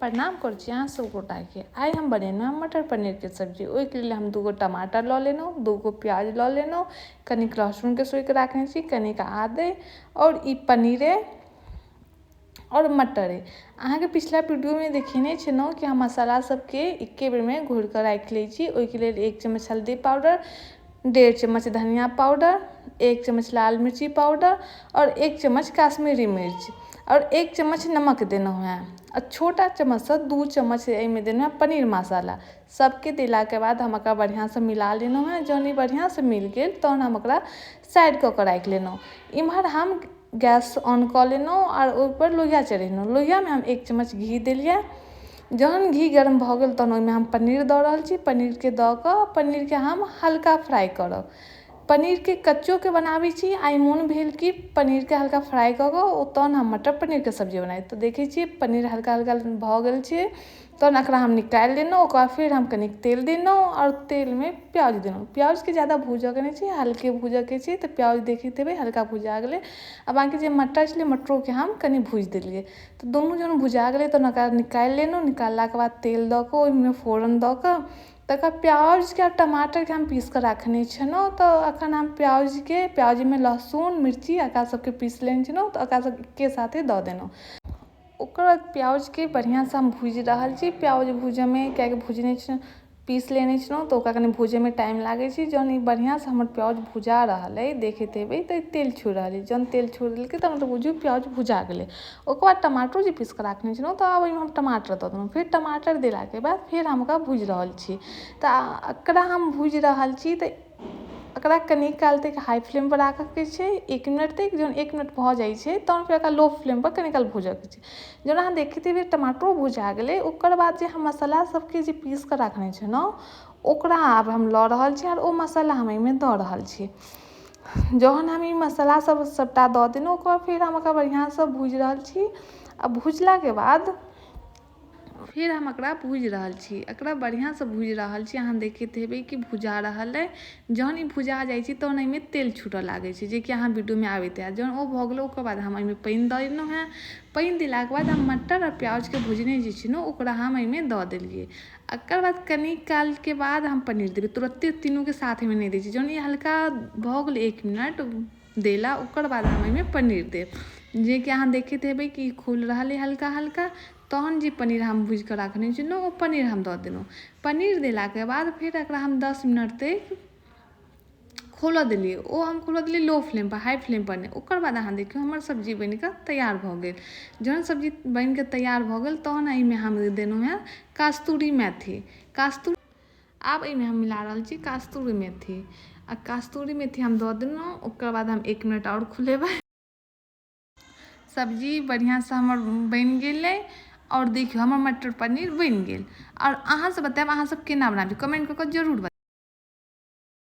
प्रणाम कर अहाँ सब गोटा के। आई हम बनेलहुँ मटर पनीर के सब्जी। ओहिके लेल हम 2 गो टमाटर लऽ लेलहुँ, 2 गो प्याज लऽ लेलहुँ, कनिक लहसुन के सोहि के राखने छी, कनिक आदि और ई पनीरे और मटर अहाँ के पिछला वीडियो में देखेने छलहुँ कि हम मसाला सबके एके बेर में घोर कर राखि लै छी। ओहिके लेल 1 चम्मच हल्दी पाउडर, 1.5 चम्मच धनिया पाउडर, 1 चम्मच लाल मिर्ची पाउडर और 1 चम्मच काश्मीरी मिर्च और 1 चम्मच नमक देलहुँ हैं। और छोटा चम्मच से 2 चम्मच में देना है पनीर मसाला। सबके दिला के बाद हम बढ़िया से मिला लेलहुँ हैं। जहन बढ़िया से मिल गए तहन हम साइड कऽ के राखि लेलहुँ। इम्हर हम गैस ऑन कऽ लेलहुँ और ऊपर लोहिया चढ़ेलहुँ। लोहिया में हम 1 चम्मच घी देलिए। जहन घी गरम भऽ गेल तहन ओहिमे हम पनीर दऽ रहल छी। पनीर के दऽ कऽ पनीर के हम हल्का फ्राई करब। पनीर के कच्चो के बनाबै छी। आई मोन भेल कि पनीर के हल्का फ्राई कऽ कऽ तहन हम मटर पनीर के सब्जी बनाई। तो देखै छियै पनीर हल्का हल्का भऽ गेल छै तहन एकरा हम निकालि लेलहुँ। ओकर बाद फिर हम कनिक तेल देलहुँ और तेल में प्याज देलहुँ। प्याज के ज़्यादा भूजऽ के नहीं छै, हल्के भूजऽ के छै। तो प्याज देखैत हेबै हल्का भुजा गेलै। आ बाकी जे मटर छलै मटरो के हम कनि भूजि देलिए। तो दुनू जहन भुजा गेलै तहन एकरा निकालि लेलहुँ। निकाललाके बाद तेल दऽ कऽ ओहिमे फोरन दऽ कऽ तकर प्याज के और टमाटर के हम पीस के रखने छलहुँ। तो अखन हम प्याज में लहसुन मिर्ची एकरा सबके पीस लेने छलहुँ। तो एकरा सब एके साथे दऽ देलहुँ। ओकर बाद प्याज के बढ़िया से हम भूजि रहल छी। प्याज भूजऽ में क्या भूजने पीस लेने छलहुँ तो ओकरा कनि भूजै में टाइम लागै छै। जहन ई बढ़िया से हमर प्याज भुजा रहल है देखैत हेबै तो तेल छोड़ रहल है। जहन तेल छोड़ देलकै तो मतलब बुझू प्याज भुजा गेलै। ओकर बाद टमाटरो जे पीस के रखने छलहुँ तो आब ओहिमे हम टमाटर दऽ देलहुँ। फिर टमाटर देलाके बाद फिर हम ओकरा भूजि रहल छी। तो एकरा हम भूजि रहल छी तो एकरा कनी काल तक हाई फ्लेम पर राखऽ के छै 1 मिनट तक। जहन 1 मिनट भऽ जाइ छै तहन फिर एकरा लो फ्लेम पर कनी काल भूजऽ के छै। जहन अहाँ देखैत हेबै टमाटरो भुजा गेलै। ओकर बाद जे हम मसाला सबके जे पीस के रखने छलहुँ ओकरा आब हम लऽ रहल छी और ओ मसाला हम एहिमे दऽ रहल छी। जहन हम ई मसाला सब सबटा दऽ देलहुँ ओकर बाद फिर हम एकरा बढ़िया से भूजि रहल छी। आ भुजला के बाद फिर हम एकरा भूजि रहल छी। एकरा बढ़िया से भूजि रहल छी। अहाँ देखैत हेबै कि भुजा रहल है। जहन ई भुजा जाइ छै तहन एहिमे तेल छूटऽ लागै छै, जे कि अहाँ वीडियो में आबैत हैत। जहन ओ भऽ गेलै ओकर बाद हम एहिमे पानि दऽ देलहुँ हैं। पानि देलाके बाद हम मटर और प्याज के भुजने जे छलहुँ ओकरा हम एहिमे दऽ देलिए। एकर बाद कनी काल के बाद हम पनीर देबै। तुरंते तीनों के साथ में नहीं दै छी। जहन ई हल्का भऽ गेलै 1 मिनट देला ओकर बाद हम एहिमे पनीर देब। जे कि अहाँ देखैत हेबै कि खुल रहल है हल्का हल्का। तहन जे पनीर हम भूजि के रखने छलहुँ ओ पनीर हम दऽ देलहुँ। पनीर देलाके बाद फिर एकरा हम 10 मिनट तक खोलऽ देलिए। ओ हम खोलऽ देलिए लो फ्लेम पर, हाई फ्लेम पर नहीं। ओकर बाद अहाँ देखियौ हमर सब्जी बनि कऽ तैयार भऽ गेल। जहन सब्जी बनि कऽ तैयार भऽ गेल तहन एहिमे हम देलहुँ हैं कस्तूरी मेथी। आब एहिमे हम मिला रहल छी कस्तूरी मेथी। आ कस्तूरी मेथी हम दऽ देलहुँ। ओकर बाद हम 1 मिनट और खुलेबै। सब्जी बढ़िया से हमर बनि गेलै और देखियौ हमर मटर पनीर बनि गेल। और अहाँ सब बतायब अहाँ सब केना बनाबी, कमेंट कऽ के जरूर बतायब।